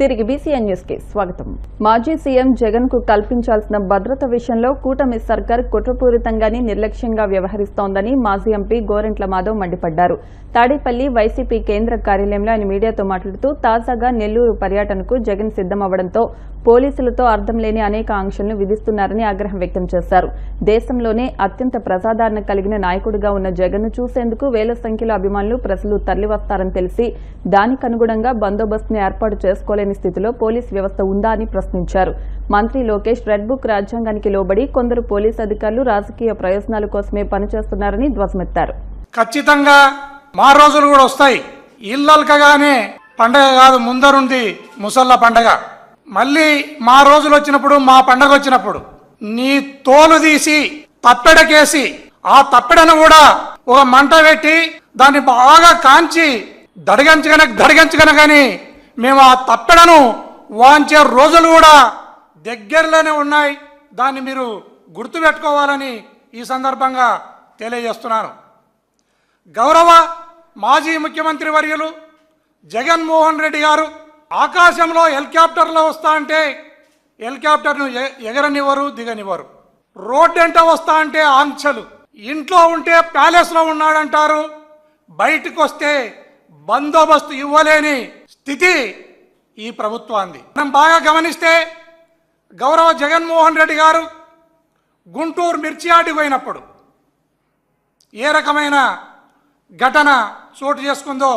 తిరిగి BCN news కి స్వాగతం. మాజీ సీఎం జగన్ కు కల్పించాల్సిన భద్రత విషయంలో కూటమి సర్కార్ కుట్రపూరితంగానే నిర్లక్ష్యంగా వ్యవహరిస్తోందని మాజీ ఎంపీ గోరంట్ల మాధవ్ మండిపడ్డారు. తాడేపల్లి వైసీపీ కేంద్ర కార్యాలయంలో ఆయన మీడియాతో మాట్లాడుతూ తాజాగా నెల్లూరు పర్యటనకు జగన్ సిద్దమవడంతో పోలీసులతో అర్థం లేని అనేక ఆంక్షలను విధిస్తున్నారని ఆగ్రహం వ్యక్తం చేశారు. దేశంలోనే అత్యంత ప్రజాదరణ కలిగిన నాయకుడిగా ఉన్న జగన్ ను చూసేందుకు వేల సంఖ్యలో అభిమానులు ప్రజలు తరలివస్తారని తెలిసి దానికనుగుణంగా బందోబస్తును ఏర్పాటు చేసుకోలేని స్థితిలో పోలీస్ వ్యవస్థ ఉందా అని ప్రశ్నించారు. మంత్రి లోకేష్ రెడ్ బుక్ రాజ్యాంగానికి లోబడి కొందరు పోలీసు అధికారులు రాజకీయ ప్రయోజనాల కోసమే పనిచేస్తున్నారని ధ్వజమెత్తారు. ఖచ్చితంగా మా రోజులు కూడా వస్తాయి. ఇల్లల్కగానే పండగ కాదు, ముందరుంది ముసళ్ళ పండగ. మళ్ళీ మా రోజులు వచ్చినప్పుడు, మా పండగ వచ్చినప్పుడు నీ తోలు తీసి తప్పెడకేసి ఆ తప్పెడను కూడా ఒక మంట పెట్టి దాన్ని బాగా కాంచి దడిగంచగన కానీ మేము ఆ తప్పెడను వాంచే రోజులు కూడా దగ్గరలోనే ఉన్నాయి. దాన్ని మీరు గుర్తుపెట్టుకోవాలని ఈ సందర్భంగా తెలియజేస్తున్నాను. గౌరవ మాజీ ముఖ్యమంత్రి వర్యులు జగన్మోహన్ రెడ్డి గారు ఆకాశంలో హెలికాప్టర్లో వస్తా అంటే హెలికాప్టర్ను ఎగరనివ్వరు, దిగనివ్వరు. రోడ్డు వెంట వస్తా అంటే ఆంక్షలు. ఇంట్లో ఉంటే ప్యాలెస్లో ఉన్నాడంటారు, బయటకు వస్తే బందోబస్తు ఇవ్వలేని స్థితి ఈ ప్రభుత్వాన్ని. మనం బాగా గమనిస్తే గౌరవ జగన్మోహన్ రెడ్డి గారు గుంటూరు మిర్చియాటికి పోయినప్పుడు ఏ రకమైన ఘటన చోటు చేసుకుందో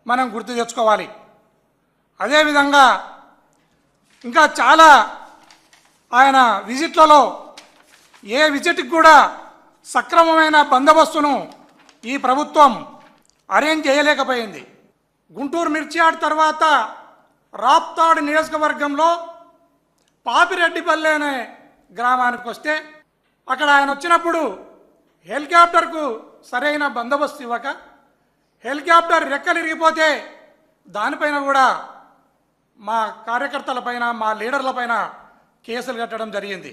మనం గుర్తు తెచ్చుకోవాలి. అదేవిధంగా ఇంకా చాలా ఆయన విజిట్లలో ఏ విజిట్కి కూడా సక్రమమైన బందోబస్తును ఈ ప్రభుత్వం అరేంజ్ చేయలేకపోయింది. గుంటూరు మిర్చియాడ్ తర్వాత రాప్తాడు నియోజకవర్గంలో పాపిరెడ్డిపల్లి అనే గ్రామానికి వస్తే అక్కడ ఆయన వచ్చినప్పుడు హెలికాప్టర్కు సరైన బందోబస్తు ఇవ్వక హెలికాప్టర్ రెక్కలు ఇరిగిపోతే దానిపైన కూడా మా కార్యకర్తలపైన, మా లీడర్లపైన కేసులు కట్టడం జరిగింది.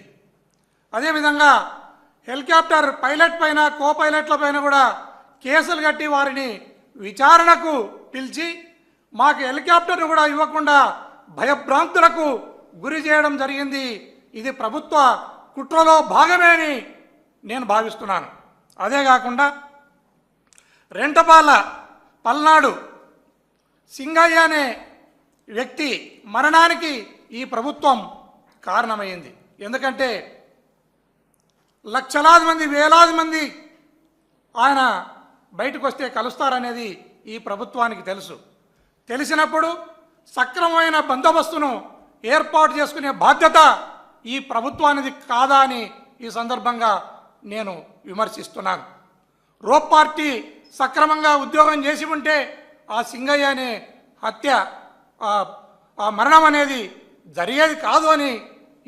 అదేవిధంగా హెలికాప్టర్ పైలట్ పైన, కో పైలట్ల పైన కూడా కేసులు కట్టి వారిని విచారణకు పిలిచి మాకు హెలికాప్టర్ను కూడా ఇవ్వకుండా భయభ్రాంతులకు గురి చేయడం జరిగింది. ఇది ప్రభుత్వ కుట్రలో భాగమే అని నేను భావిస్తున్నాను. అదే కాకుండా రెంటపాల పల్నాడు సింగయ్య అనే వ్యక్తి మరణానికి ఈ ప్రభుత్వం కారణమైంది. ఎందుకంటే లక్షలాది మంది, వేలాది మంది ఆయన బయటకు వస్తే కలుస్తారనేది ఈ ప్రభుత్వానికి తెలుసు. తెలిసినప్పుడు సక్రమమైన బందోబస్తును ఏర్పాటు చేసుకునే బాధ్యత ఈ ప్రభుత్వానికి కాదా అని ఈ సందర్భంగా నేను విమర్శిస్తున్నాను. రోప్ పార్టీ సక్రమంగా ఉద్యోగం చేసి ఉంటే ఆ సింగయ్య అనే హత్య, ఆ మరణం అనేది జరిగేది కాదు అని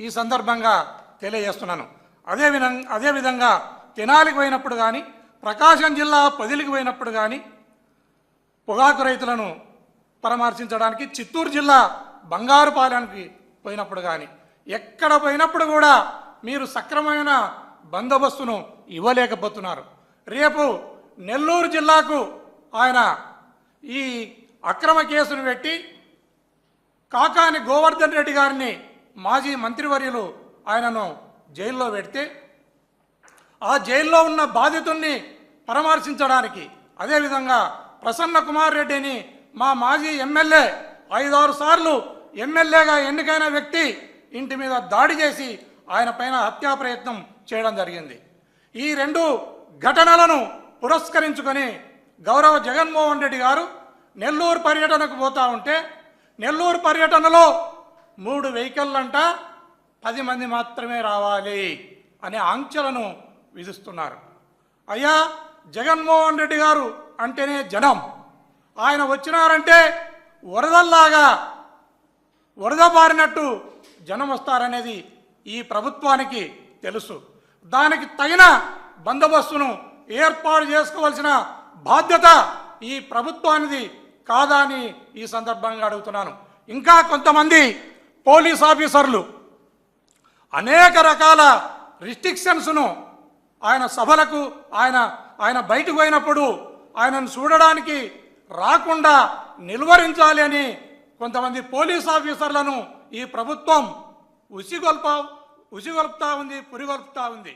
ఈ సందర్భంగా తెలియజేస్తున్నాను. అదేవిధంగా తెనాలికి పోయినప్పుడు కానీ, ప్రకాశం జిల్లా పొదిలికి పోయినప్పుడు కానీ, పొగాకు రైతులను పరామర్శించడానికి చిత్తూరు జిల్లా బంగారుపాలెంకి పోయినప్పుడు కానీ, ఎక్కడ పోయినప్పుడు కూడా మీరు సక్రమమైన బందోబస్తును ఇవ్వలేకపోతున్నారు. రేపు నెల్లూరు జిల్లాకు ఆయన ఈ అక్రమ కేసును పెట్టి కాకాని గోవర్ధన్ రెడ్డి గారిని, మాజీ మంత్రివర్యులు, ఆయనను జైల్లో పెడితే ఆ జైల్లో ఉన్న బాధితుల్ని పరామర్శించడానికి, అదేవిధంగా ప్రసన్న కుమార్ రెడ్డిని, మా మాజీ ఎమ్మెల్యే 5-6 సార్లు ఎమ్మెల్యేగా ఎన్నికైన వ్యక్తి ఇంటి మీద దాడి చేసి ఆయన పైన హత్యా ప్రయత్నం చేయడం జరిగింది. ఈ 2 ఘటనలను పురస్కరించుకొని గౌరవ జగన్మోహన్ రెడ్డి గారు నెల్లూరు పర్యటనకు పోతా ఉంటే, నెల్లూరు పర్యటనలో 3 వెహికల్లంట 10 మంది మాత్రమే రావాలి అనే ఆంక్షలను విధిస్తున్నారు. అయ్యా, జగన్మోహన్ రెడ్డి గారు అంటేనే జనం. ఆయన వచ్చినారంటే వరదల్లాగా, వరద బారినట్టు జనం వస్తారనేది ఈ ప్రభుత్వానికి తెలుసు. దానికి తగిన బందోబస్తును ఏర్పాటు చేసుకోవాల్సిన బాధ్యత ఈ ప్రభుత్వానిది కాదా అని ఈ సందర్భంగా అడుగుతున్నాను. ఇంకా కొంతమంది పోలీస్ ఆఫీసర్లు అనేక రకాల రిస్ట్రిక్షన్స్ను ఆయన సభలకు, ఆయన బయటకు పోయినప్పుడు ఆయనను చూడడానికి రాకుండా నిలువరించాలి అని కొంతమంది పోలీస్ ఆఫీసర్లను ఈ ప్రభుత్వం ఉసిగొల్పుతా ఉంది, పురిగొల్పుతా ఉంది.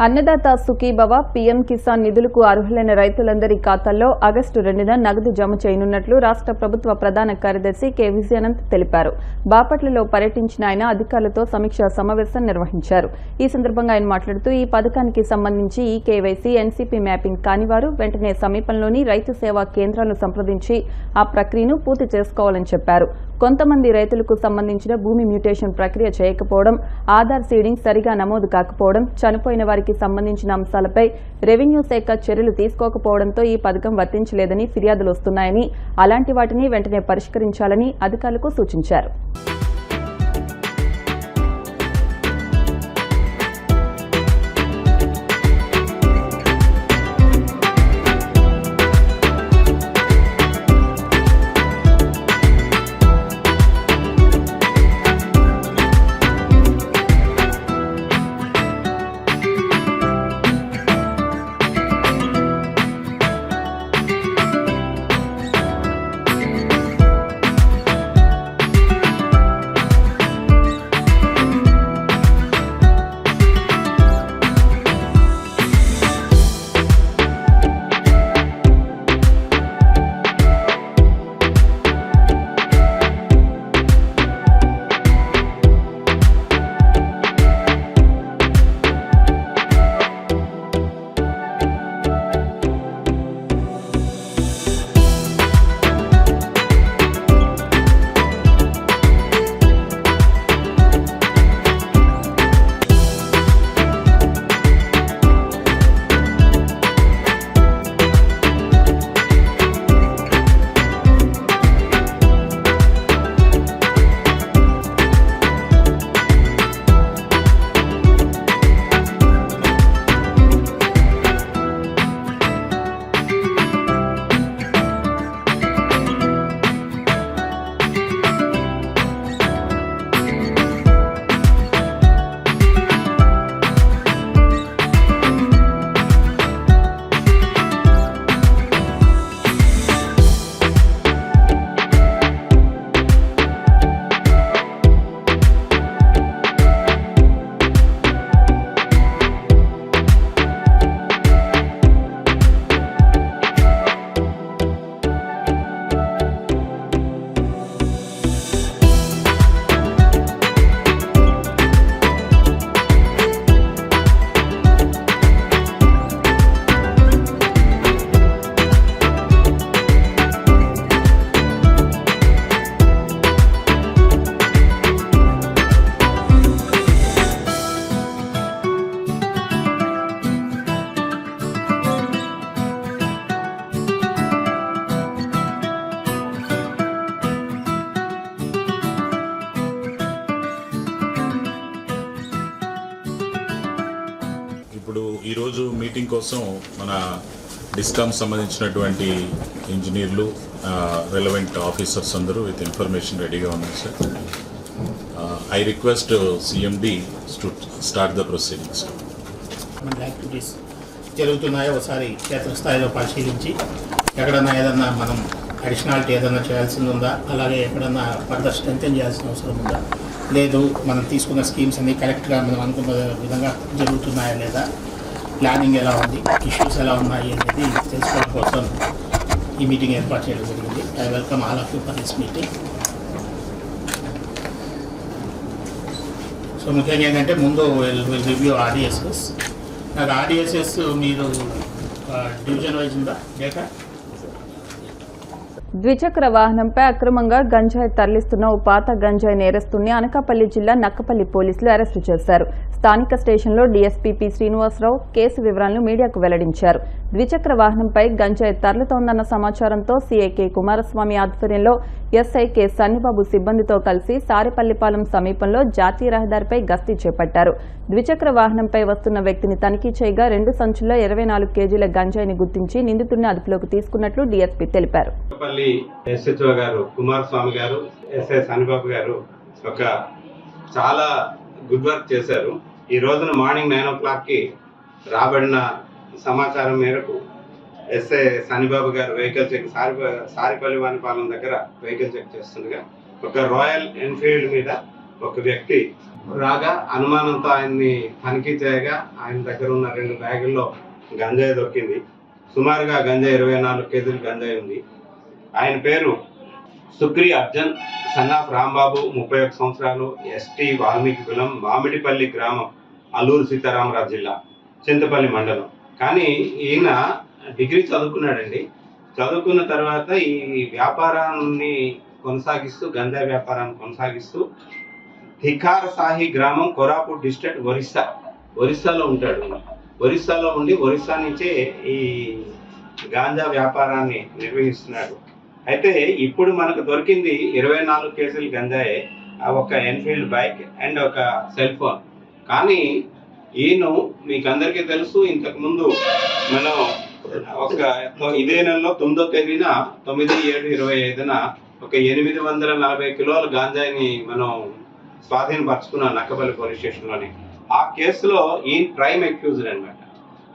అన్నదాత సుఖీభవ పీఎం కిసాన్ నిధులకు అర్హులైన రైతులందరి ఖాతాల్లో ఆగస్టు 2న నగదు జమ చేయనున్నట్లు రాష్ట్ర ప్రభుత్వ ప్రధాన కార్యదర్శి కె విజయానంద్ తెలిపారు. బాపట్లలో పర్యటించిన ఆయన అధికారులతో సమీక్షా సమావేశం నిర్వహించారు. ఈ సందర్భంగా ఆయన మాట్లాడుతూ ఈ పథకానికి సంబంధించి ఈ కేవైసీ, ఎన్సీపీ మ్యాపింగ్ కానివారు వెంటనే సమీపంలోని రైతు సేవా కేంద్రాలను సంప్రదించి ఆ ప్రక్రియను పూర్తి చేసుకోవాలని చెప్పారు. కొంతమంది రైతులకు సంబంధించిన భూమి మ్యూటేషన్ ప్రక్రియ చేయకపోవడం, ఆధార్ సీడింగ్ సరిగా నమోదు కాకపోవడం, చనిపోయిన వారికి సంబంధించిన అంశాలపై రెవెన్యూ శాఖ చర్యలు తీసుకోకపోవడంతో ఈ పథకం వర్తించలేదని ఫిర్యాదులు వస్తున్నాయని, అలాంటి వాటిని వెంటనే పరిష్కరించాలని అధికారులకు సూచించారు. ఇప్పుడు ఈరోజు మీటింగ్ కోసం మన డిస్కామ్ సంబంధించినటువంటి ఇంజనీర్లు, రెలవెంట్ ఆఫీసర్స్ అందరూ విత్ ఇన్ఫర్మేషన్ రెడీగా ఉన్నారు sir. I request CMD to start the proceedings. మన యాక్టివిటీస్ జరుగుతున్నాయో ఒకసారి క్షేత్రస్థాయిలో పరిశీలించి ఎక్కడన్నా ఏదన్నా మనం అడిషనాలిటీ ఏదైనా చేయాల్సింది ఉందా, అలాగే ఎక్కడన్నా ఫర్దర్ స్ట్రెంథెన్ చేయాల్సిన అవసరం ఉందా, లేదు మనం తీసుకున్న స్కీమ్స్ అన్ని కరెక్ట్గా మనం అనుకున్న విధంగా జరుగుతున్నాయా లేదా, ప్లానింగ్ ఎలా ఉంది, ఇష్యూస్ ఎలా ఉన్నాయి అనేది తెలుసుకోవడం కోసం ఈ మీటింగ్ ఏర్పాటు చేయడం జరిగింది. I welcome all of you for this meeting. So ముఖ్యంగా ఏంటంటే ముందు విల్ రివ్యూ ఆర్డిఎస్ఎస్. నాకు ఆర్డిఎస్ఎస్ మీరు డివిజన్ వైజ్ ఉందా డేటా? ద్విచక్ర వాహనంపై అక్రమంగా గంజాయి తరలిస్తున్న ఓ పాత గంజాయి నేరస్తుడిని అనకాపల్లి జిల్లా నక్కపల్లి పోలీసులు అరెస్టు చేశారు. స్థానిక స్టేషన్లో డీఎస్పీ పి శ్రీనివాసరావు కేసు వివరాలను మీడియాకు వెల్లడించారు. ద్విచక్ర వాహనంపై గంజాయి తరలుతోందన్న సమాచారంతో సీఐ కె కుమారస్వామి ఆధ్వర్యంలో ఎస్ఐ కె సన్నిబాబు సిబ్బందితో కలిసి సారిపల్లిపాలెం సమీపంలో జాతీయ రహదారిపై గస్తీ చేపట్టారు. ద్విచక్ర వాహనంపై వస్తున్న వ్యక్తిని తనిఖీ చేయగా 2 సంచుల్లో 24 కేజీల గంజాయిని గుర్తించి నిందితుడిని అదుపులోకి తీసుకున్నట్లు డీఎస్పీ తెలిపారు. ఎస్హెచ్ఓ గారు కుమారస్వామి గారు, ఎస్ఐ సన్నిబాబు గారు ఒక చాలా గుడ్ వర్క్ చేశారు. ఈ రోజున మార్నింగ్ 9 o'clockకి రాబడిన సమాచారం మేరకు ఎస్ఐ సనిబాబు గారు వెహికల్ చెక్ సారిపల్లి వానిపాలెం దగ్గర వెహికల్ చెక్ చేస్తుండగా ఒక రాయల్ ఎన్ఫీల్డ్ మీద ఒక వ్యక్తి రాగా అనుమానంతో ఆయన్ని తనిఖీ చేయగా ఆయన దగ్గర ఉన్న 2 బ్యాగుల్లో గంజాయి దొరికింది. సుమారుగా గంజాయి 24 కేజీలు గంజాయి ఉంది. ఆయన పేరు సుక్రీ అర్జన్, సన్ ఆఫ్ రాంబాబు, 31 సంవత్సరాలు, ఎస్టీ వాల్మీకి కులం, మామిడిపల్లి గ్రామం, అల్లూరు సీతారామరాజు జిల్లా, చింతపల్లి మండలం. కానీ ఈయన డిగ్రీ చదువుకున్నాడండి. చదువుకున్న తర్వాత ఈ వ్యాపారాన్ని కొనసాగిస్తూ గంజాయి వ్యాపారాన్ని కొనసాగిస్తూ థికార్ సాహి గ్రామం, కోరాపుట్ డిస్ట్రిక్ట్, ఒరిస్సాలో ఉంటాడు. ఒరిస్సాలో ఉండి ఒరిస్సా నుంచే ఈ గాంజా వ్యాపారాన్ని నిర్వహిస్తున్నాడు. అయితే ఇప్పుడు మనకు దొరికింది 24 కేజీలు గంజాయే, ఒక ఎన్ఫీల్డ్ బైక్ అండ్ ఒక సెల్ ఫోన్. కానీ ఈయన మీకు అందరికీ తెలుసు, ఇంతకు ముందు మనం ఇదే నెలలో 9వ తేదీన 9/7/25న ఒక 840 కిలోల గాంజాయిని మనం స్వాధీనపరచుకున్నాం నక్కపల్లి పోలీస్ స్టేషన్లోని. ఆ కేసులో ఈయన ప్రైమ్ అక్యూజ్డ్ అనమాట.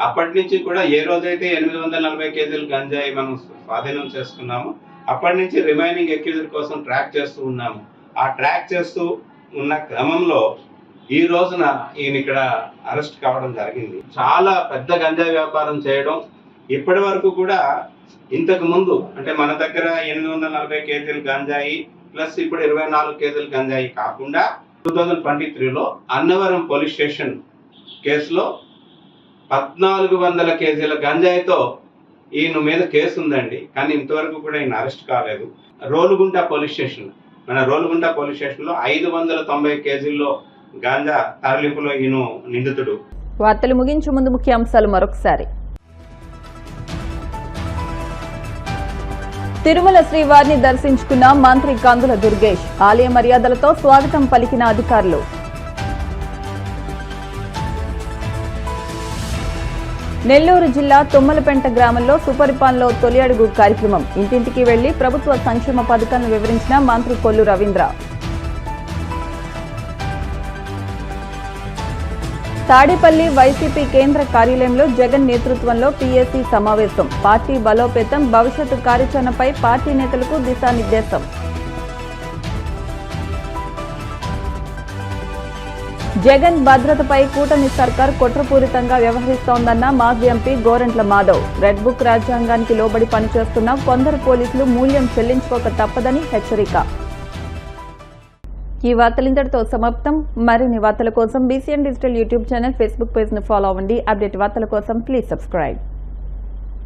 అప్పటి నుంచి కూడా ఏ రోజైతే 840 కేజీల గంజాయి మనం స్వాధీనం చేసుకున్నామో అప్పటి నుంచి రిమైనింగ్ అక్యూజ్డ్ కోసం ట్రాక్ చేస్తూ ఉన్నాము. ఆ ట్రాక్ చేస్తూ ఉన్న క్రమంలో ఈ రోజున ఈయన ఇక్కడ అరెస్ట్ కావడం జరిగింది. చాలా పెద్ద గంజాయి వ్యాపారం చేయడం. ఇప్పటి వరకు కూడా ఇంతకు ముందు అంటే మన దగ్గర 840 కేజీల గంజాయి ప్లస్ ఇప్పుడు 24 కేజీల గంజాయి కాకుండా 2023లో అన్నవరం పోలీస్ స్టేషన్ కేసులో 1400 కేజీల గంజాయితో ఈయన మీద కేసు ఉందండి. కానీ ఇంతవరకు కూడా ఈయన అరెస్ట్ కాలేదు. రోలుగుంట పోలీస్ స్టేషన్లో 590 కేజీల్లో గాంజా తరలింపులో ఈయన నిందితుడు. వార్తలు ముగించే ముందు ముఖ్యాంశాలు మరొకసారి. తిరుమల శ్రీవారిని దర్శించుకున్న మంత్రి కందుల దుర్గేష్. ఆలయ మర్యాదలతో స్వాగతం పలికిన అధికారులు. నెల్లూరు జిల్లా తుమ్మలపెంట గ్రామంలో సుపరిపాలనలో తొలి అడుగు కార్యక్రమం. ఇంటింటికి వెళ్లి ప్రభుత్వ సంక్షేమ పథకాలను వివరించిన మంత్రి కొల్లు రవీంద్ర. తాడేపల్లి వైసీపీ కేంద్ర కార్యాలయంలో జగన్ నేతృత్వంలో పీఏసీ సమావేశం. పార్టీ బలోపేతం, భవిష్యత్తు కార్యాచరణపై పార్టీ నేతలకు దిశానిర్దేశం. జగన్ భద్రతపై కూటమి సర్కార్ కుట్రపూరితంగా వ్యవహరిస్తోందన్న మాజీ MP Gorantla Madhav. Red book రాజ్యాంగానికి లోబడి పనిచేస్తున్న కొందరు పోలీసులు మూల్యం చెల్లించుకోక తప్పదని హెచ్చరిక. ఈ వార్తలు ఇంతటితో సమాప్తం. మరిన్ని వార్తల కోసం BCN digital YouTube channel, Facebook page ను ఫాలో అవ్వండి. అప్డేట్ వార్తల కోసం ప్లీజ్ సబ్స్క్రైబ్.